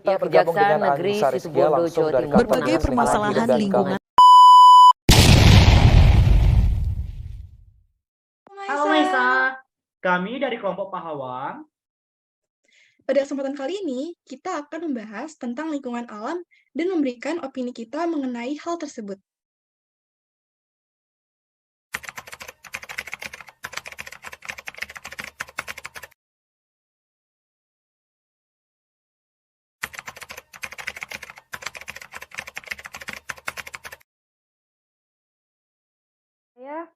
kita bergabung Kejaksaan dengan Negeri Anissa Rizkia Situbondo, langsung Jawa dari Timur. kantor Berbagai Dinas Lingkungan permasalahan Hidup dan lingkungan. Halo Maisa, kami dari kelompok Pahlawan. Pada kesempatan kali ini, kita akan membahas tentang lingkungan alam dan memberikan opini kita mengenai hal tersebut. Ya,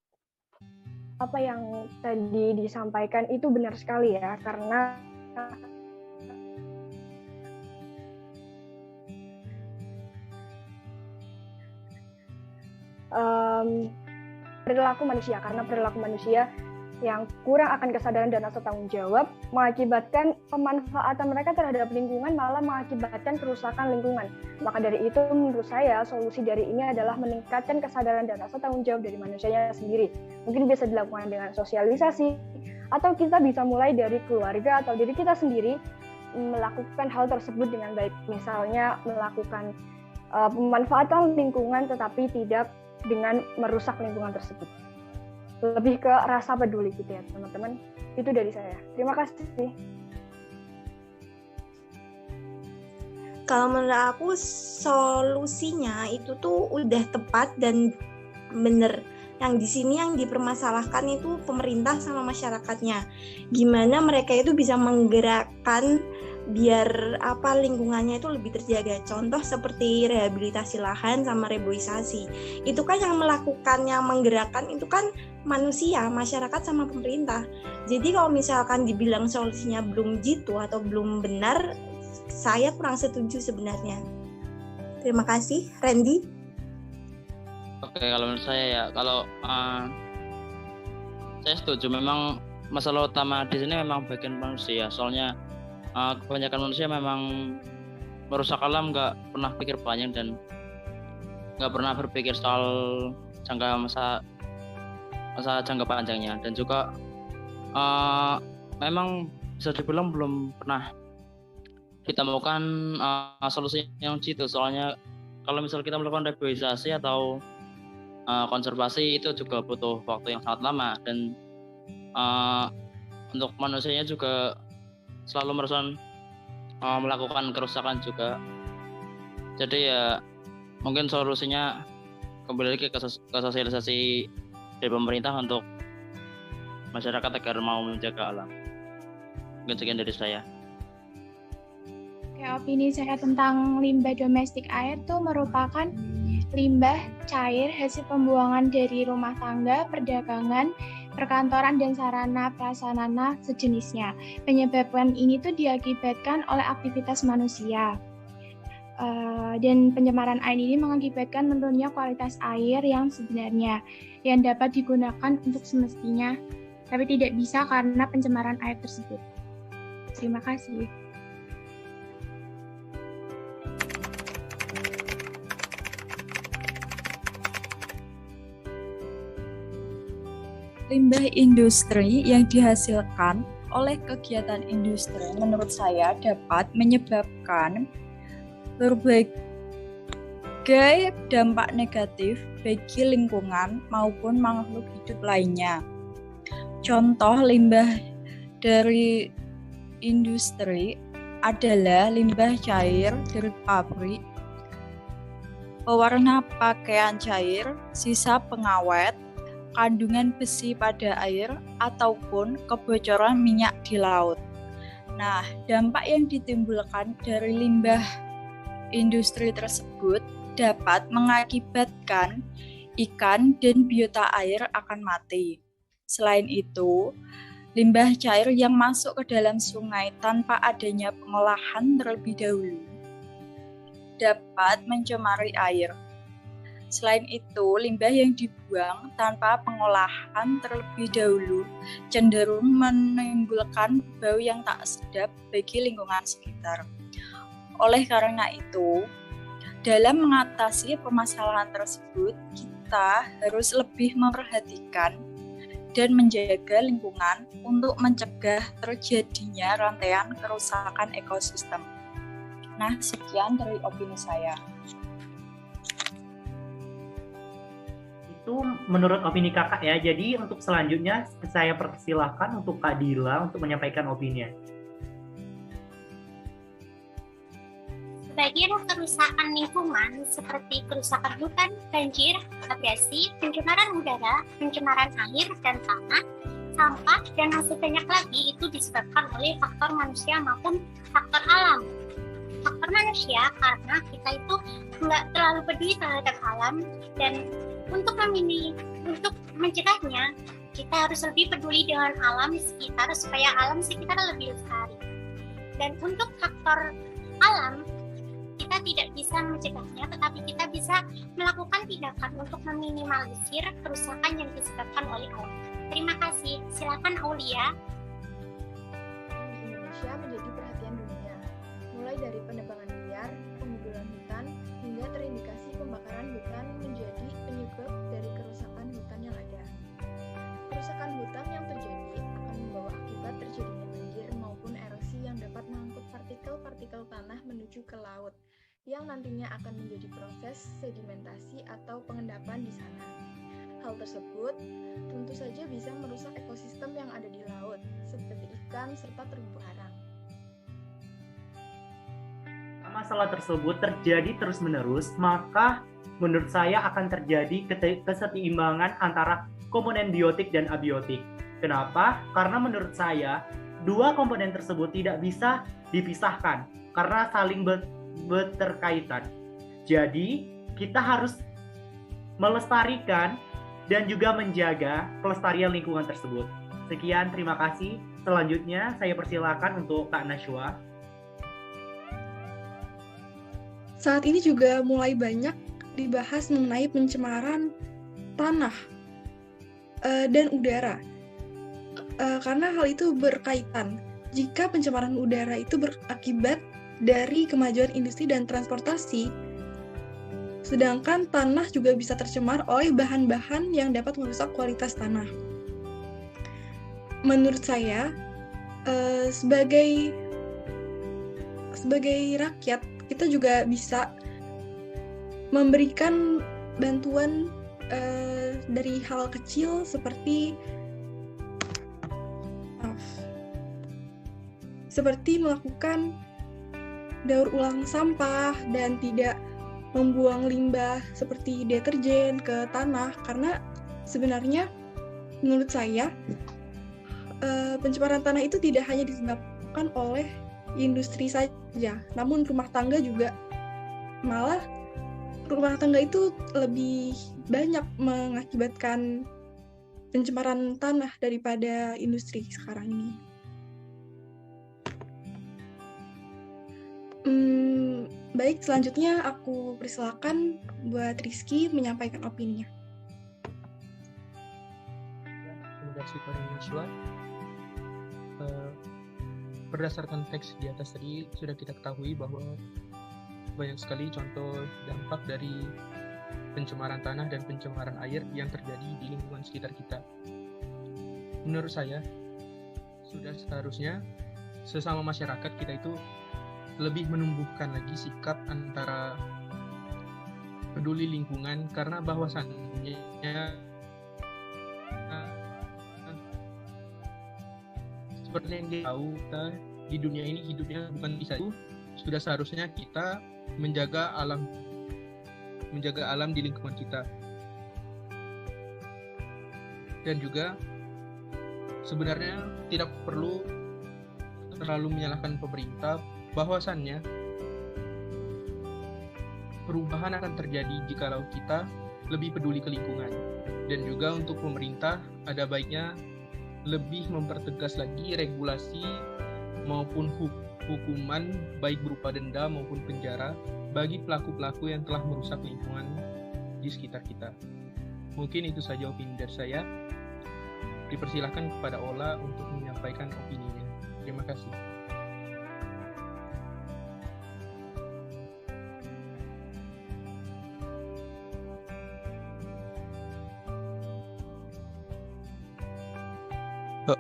apa yang tadi disampaikan itu benar sekali ya, karena perilaku manusia yang kurang akan kesadaran dan rasa tanggung jawab mengakibatkan pemanfaatan mereka terhadap lingkungan malah mengakibatkan kerusakan lingkungan. Maka dari itu menurut saya solusi dari ini adalah meningkatkan kesadaran dan rasa tanggung jawab dari manusianya sendiri. Mungkin bisa dilakukan dengan sosialisasi atau kita bisa mulai dari keluarga atau diri kita sendiri melakukan hal tersebut dengan baik. Misalnya melakukan pemanfaatan lingkungan tetapi tidak dengan merusak lingkungan tersebut. Lebih ke rasa peduli gitu ya teman-teman. Itu dari saya. Terima kasih. Kalau menurut aku solusinya itu tuh udah tepat dan bener. Yang di sini yang dipermasalahkan itu pemerintah sama masyarakatnya. Gimana mereka itu bisa menggerakkan biar lingkungannya itu lebih terjaga. Contoh seperti rehabilitasi lahan sama reboisasi. Itu kan yang melakukan, yang menggerakkan itu kan manusia, masyarakat sama pemerintah. Jadi kalau misalkan dibilang solusinya belum jitu atau belum benar, saya kurang setuju sebenarnya. Terima kasih, Randy. Oke, kalau menurut saya ya, saya setuju. Memang masalah utama di sini memang bagian manusia. Soalnya kebanyakan manusia memang merusak alam, nggak pernah pikir panjang dan nggak pernah berpikir soal masa jangka panjangnya, dan juga memang bisa dibilang belum pernah ditemukan solusi yang jitu. Soalnya kalau misal kita melakukan reboisasi atau konservasi itu juga butuh waktu yang sangat lama, dan untuk manusianya juga selalu melakukan kerusakan juga. Jadi ya mungkin solusinya kembali lagi ke sosialisasi dari pemerintah untuk masyarakat agar mau menjaga alam. Mungkin sekian dari saya. Oke, opini saya tentang limbah domestik air itu merupakan limbah cair hasil pembuangan dari rumah tangga, perdagangan, perkantoran, dan sarana prasarana sejenisnya. Penyebabkan ini tuh diakibatkan oleh aktivitas manusia. Dan pencemaran air ini mengakibatkan menurunnya kualitas air yang sebenarnya, yang dapat digunakan untuk semestinya, tapi tidak bisa karena pencemaran air tersebut. Terima kasih. Limbah industri yang dihasilkan oleh kegiatan industri menurut saya dapat menyebabkan berbagai dampak negatif bagi lingkungan maupun makhluk hidup lainnya. Contoh limbah dari industri adalah limbah cair dari pabrik, pewarna pakaian cair, sisa pengawet, kandungan besi pada air, ataupun kebocoran minyak di laut. Nah, dampak yang ditimbulkan dari limbah industri tersebut dapat mengakibatkan ikan dan biota air akan mati. Selain itu, limbah cair yang masuk ke dalam sungai tanpa adanya pengolahan terlebih dahulu dapat mencemari air. Selain itu, limbah yang dibuang tanpa pengolahan terlebih dahulu cenderung menimbulkan bau yang tak sedap bagi lingkungan sekitar. Oleh karena itu, dalam mengatasi permasalahan tersebut, kita harus lebih memperhatikan dan menjaga lingkungan untuk mencegah terjadinya rantaian kerusakan ekosistem. Nah, sekian dari opini saya. Itu menurut opini kakak ya. Jadi untuk selanjutnya saya persilahkan untuk Kak Dila untuk menyampaikan opininya. Sebagian kerusakan lingkungan seperti kerusakan hutan, banjir, abrasi, pencemaran udara, pencemaran air dan tanah, sampah, dan masih banyak lagi itu disebabkan oleh faktor manusia maupun faktor alam. Faktor manusia karena kita itu nggak terlalu peduli terhadap alam, dan untuk mencegahnya kita harus lebih peduli dengan alam sekitar supaya alam sekitar lebih lestari. Dan untuk faktor alam kita tidak bisa mencegahnya, tetapi kita bisa melakukan tindakan untuk meminimalisir kerusakan yang disebabkan oleh alam. Terima kasih. Silakan Aulia. Di Indonesia menjadi perhatian dunia, mulai dari penebangan liar, pengguguran hutan, hingga terindikasi pembakaran hutan menjadi penyebab dari kerusakan hutan yang ada. Kerusakan hutan yang terjadi akan membawa akibat terjadinya banjir maupun erosi yang dapat mengangkut partikel-partikel tanah menuju ke laut, yang nantinya akan menjadi proses sedimentasi atau pengendapan di sana. Hal tersebut tentu saja bisa merusak ekosistem yang ada di laut, seperti ikan serta terumbu karang. Masalah tersebut terjadi terus-menerus, maka menurut saya akan terjadi keseimbangan antara komponen biotik dan abiotik. Kenapa? Karena menurut saya, dua komponen tersebut tidak bisa dipisahkan karena saling berterkaitan. Jadi, kita harus melestarikan dan juga menjaga kelestarian lingkungan tersebut. Sekian, terima kasih. Selanjutnya, saya persilakan untuk Kak Nashwa. Saat ini juga mulai banyak dibahas mengenai pencemaran tanah dan udara. Karena hal itu berkaitan. Jika pencemaran udara itu berakibat dari kemajuan industri dan transportasi, sedangkan tanah juga bisa tercemar oleh bahan-bahan yang dapat merusak kualitas tanah. Menurut saya, sebagai rakyat, kita juga bisa memberikan bantuan dari hal kecil seperti melakukan daur ulang sampah dan tidak membuang limbah seperti deterjen ke tanah, karena sebenarnya menurut saya pencemaran tanah itu tidak hanya disebabkan oleh industri saja, namun rumah tangga juga. Malah rumah tangga itu lebih banyak mengakibatkan pencemaran tanah daripada industri sekarang ini. Baik, selanjutnya aku persilakan buat Rizky menyampaikan opininya. Terima kasih Pak Nashwa. Berdasarkan teks di atas tadi sudah kita ketahui bahwa banyak sekali contoh dampak dari pencemaran tanah dan pencemaran air yang terjadi di lingkungan sekitar kita. Menurut saya, sudah seharusnya sesama masyarakat kita itu lebih menumbuhkan lagi sikap antara peduli lingkungan, karena bahwasannya seperti yang kita tahu, kita di dunia ini hidupnya bukan bisa itu, sudah seharusnya kita menjaga alam di lingkungan kita. Dan juga sebenarnya tidak perlu terlalu menyalahkan pemerintah, bahwasannya perubahan akan terjadi jikalau kita lebih peduli ke lingkungan. Dan juga untuk pemerintah ada baiknya lebih mempertegas lagi regulasi maupun hukuman, baik berupa denda maupun penjara bagi pelaku-pelaku yang telah merusak lingkungan di sekitar kita. Mungkin itu saja opini dari saya. Dipersilahkan kepada Ola untuk menyampaikan opininya. Terima kasih.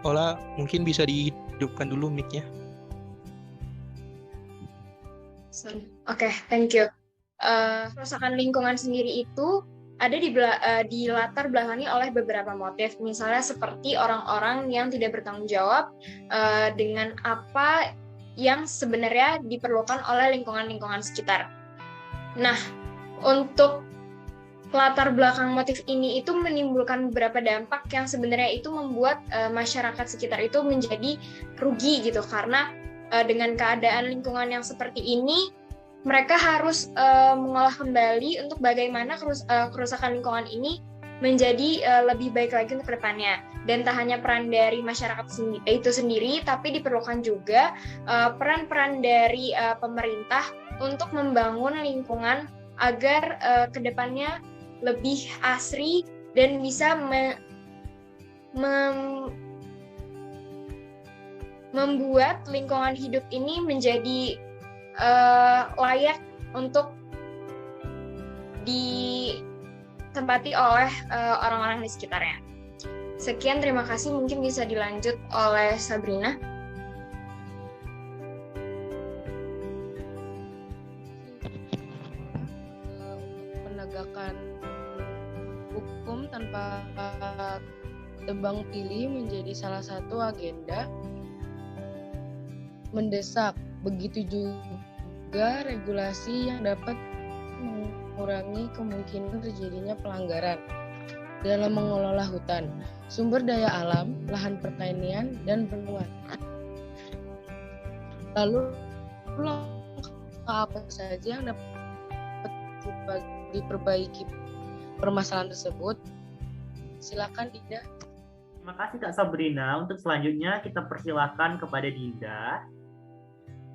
Ola, mungkin bisa dihidupkan dulu mic-nya. Sorry. Oke, thank you. Kerusakan lingkungan sendiri itu ada di latar belakangi oleh beberapa motif, misalnya seperti orang-orang yang tidak bertanggung jawab dengan apa yang sebenarnya diperlukan oleh lingkungan-lingkungan sekitar. Nah, untuk latar belakang motif ini itu menimbulkan beberapa dampak yang sebenarnya itu membuat masyarakat sekitar itu menjadi rugi gitu, karena dengan keadaan lingkungan yang seperti ini, mereka harus mengolah kembali untuk bagaimana kerusakan lingkungan ini menjadi lebih baik lagi untuk kedepannya. Dan tak hanya peran dari masyarakat itu sendiri, tapi diperlukan juga peran-peran dari pemerintah untuk membangun lingkungan agar kedepannya lebih asri dan bisa membuat lingkungan hidup ini menjadi layak untuk ditempati oleh orang-orang di sekitarnya. Sekian, terima kasih. Mungkin bisa dilanjut oleh Sabrina. Penegakan hukum tanpa tebang pilih menjadi salah satu agenda mendesak. Begitu juga regulasi yang dapat mengurangi kemungkinan terjadinya pelanggaran dalam mengelola hutan, sumber daya alam, lahan pertanian, dan bendungan. Lalu apa saja yang dapat diperbaiki permasalahan tersebut? Silakan Dinda. Terima kasih Kak Sabrina. Untuk selanjutnya kita persilakan kepada Dinda.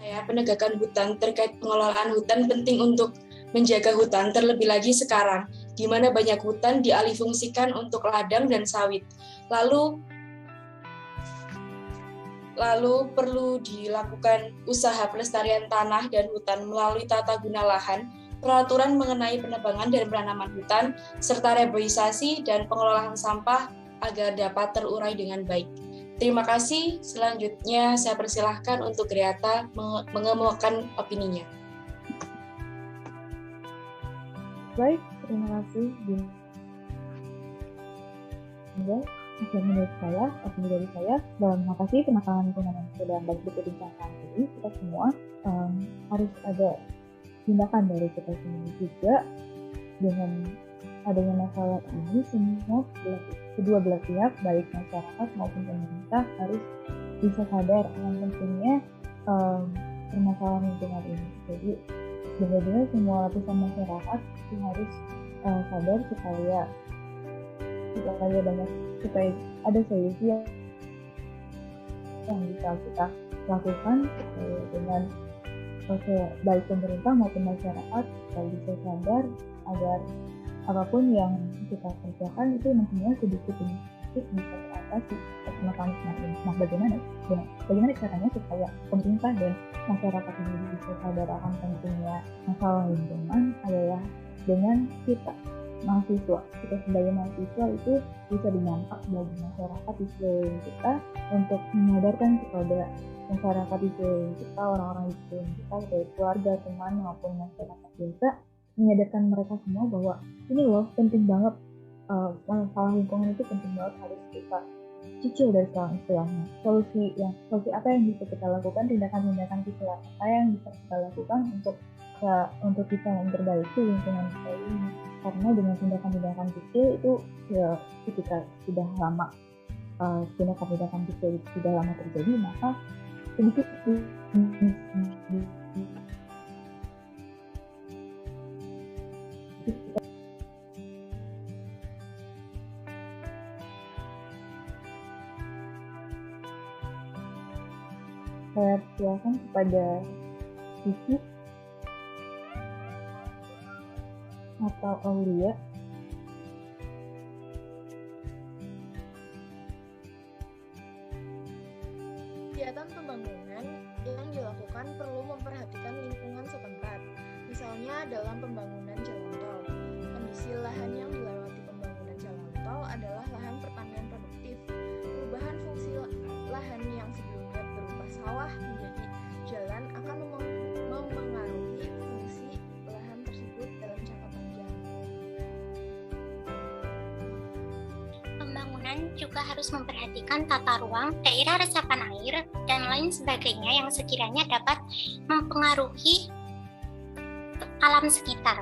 Penegakan hutan terkait pengelolaan hutan penting untuk menjaga hutan, terlebih lagi sekarang, di mana banyak hutan dialihfungsikan untuk ladang dan sawit. Lalu perlu dilakukan usaha pelestarian tanah dan hutan melalui tata guna lahan, peraturan mengenai penebangan dan penanaman hutan, serta reboisasi dan pengelolaan sampah agar dapat terurai dengan baik. Terima kasih. Selanjutnya saya persilahkan untuk Griata mengemukakan opininya. Baik, terima kasih Dinda. Menurut saya, opini dari saya, terima kasih kenakalan lingkungan yang sudah baik diperbincangkan ini. Kita semua harus ada tindakan dari kita semua juga. Dengan adanya masalah ini, semua kedua belah pihak, baik masyarakat maupun pemerintah, harus bisa sadar akan pentingnya permasalahan lingkungan ini. Jadi benar-benar semua lapisan masyarakat harus sadar supaya ada solusi yang bisa kita lakukan dengan baik pemerintah maupun masyarakat bisa sadar agar apapun yang kita kerjakan itu nantinya sedikit demi sedikit bisa teratasi mekanisme ini. Nah, bagaimana caranya supaya pemerintah dan masyarakat ini bisa sadar akan pentingnya masalah lingkungan adalah dengan kita sebagai mahasiswa itu bisa berdampak bagi masyarakat di sekeliling kita untuk menyadarkan kepada masyarakat di sekeliling kita, orang-orang di sekeliling kita, baik keluarga, teman maupun masyarakat biasa, menyadarkan mereka semua bahwa ini loh penting banget, masalah lingkungan itu penting banget, harus kita cicil dari sekarang istilahnya. Solusi apa yang bisa kita lakukan, tindakan-tindakan kita apa yang bisa kita lakukan untuk bisa memperbaiki lingkungan kita ini. Karena dengan tindakan-tindakan kecil itu ya, ketika sudah lama tindakan-tindakan kecil itu sudah lama terjadi, maka sedikit saya silakan kepada Sisi atau Aulia. Kegiatan pembangunan yang dilakukan perlu memperhatikan lingkungan setempat. Misalnya dalam pembangunan jalan tol. Kondisi lahan yang dilewati pembangunan jalan tol adalah lahan pertanian produktif. Perubahan fungsi lahan yang sebelumnya berupa sawah menjadi jalan akan memengaruhi fungsi bangunan juga harus memperhatikan tata ruang, daerah resapan air, dan lain sebagainya yang sekiranya dapat mempengaruhi alam sekitar.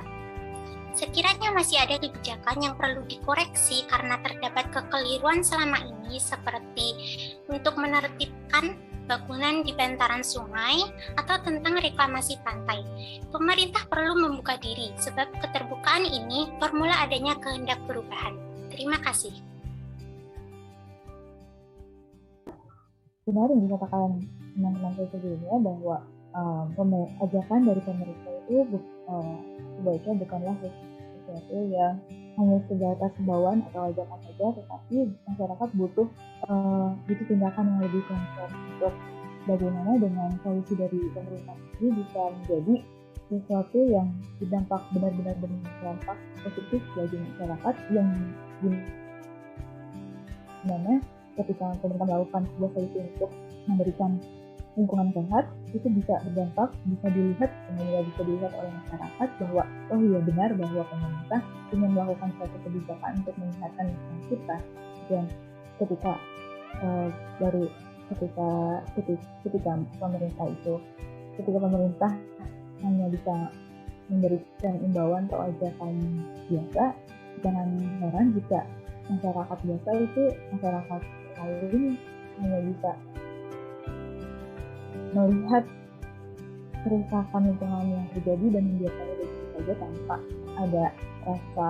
Sekiranya masih ada kebijakan yang perlu dikoreksi karena terdapat kekeliruan selama ini, seperti untuk menertibkan bangunan di bantaran sungai atau tentang reklamasi pantai, pemerintah perlu membuka diri, sebab keterbukaan ini formula adanya kehendak perubahan. Terima kasih. Benar yang dikatakan teman-teman saya sebelumnya bahwa ajakan dari pemerintah itu sebaiknya bukanlah sesuatu yang hanya sebatas himbauan atau ajakan saja, tetapi masyarakat butuh tindakan yang lebih konkret untuk bagaimana dengan solusi dari pemerintah ini bisa menjadi sesuatu yang berdampak benar-benar berdampak positif bagi masyarakat, yang dimana ketika pemerintah melakukan sebuah solusi untuk memberikan lingkungan sehat, itu bisa berdampak, bisa dilihat oleh masyarakat bahwa oh iya benar bahwa pemerintah ingin melakukan suatu kebijakan untuk menyehatkan lingkungan kita. Dan ketika pemerintah hanya bisa memberikan imbauan atau ajakan biasa, jangan heran jika masyarakat biasa itu masyarakat lain hanya bisa melihat kerusakan lingkungan yang terjadi dan membiarkannya begitu saja tanpa ada rasa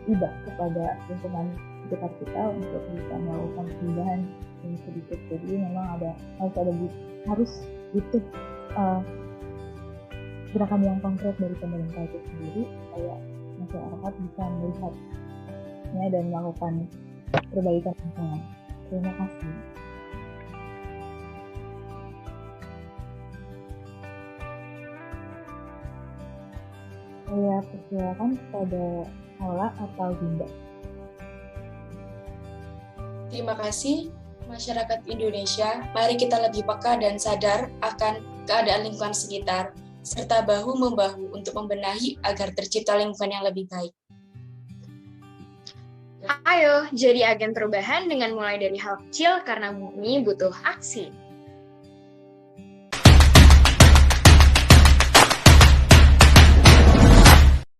iba kepada lingkungan sekitar kita untuk bisa melakukan perubahan yang sedikit. Jadi memang harus butuh gerakan yang konkret dari pemerintah itu sendiri supaya masyarakat bisa melihatnya dan melakukan perbaikan lingkungan. Terima kasih. Saya persilakan kepada Ola atau Dinda. Terima kasih, masyarakat Indonesia. Mari kita lebih peka dan sadar akan keadaan lingkungan sekitar, serta bahu-membahu untuk membenahi agar tercipta lingkungan yang lebih baik. Ayo, jadi agen perubahan dengan mulai dari hal kecil karena bumi butuh aksi.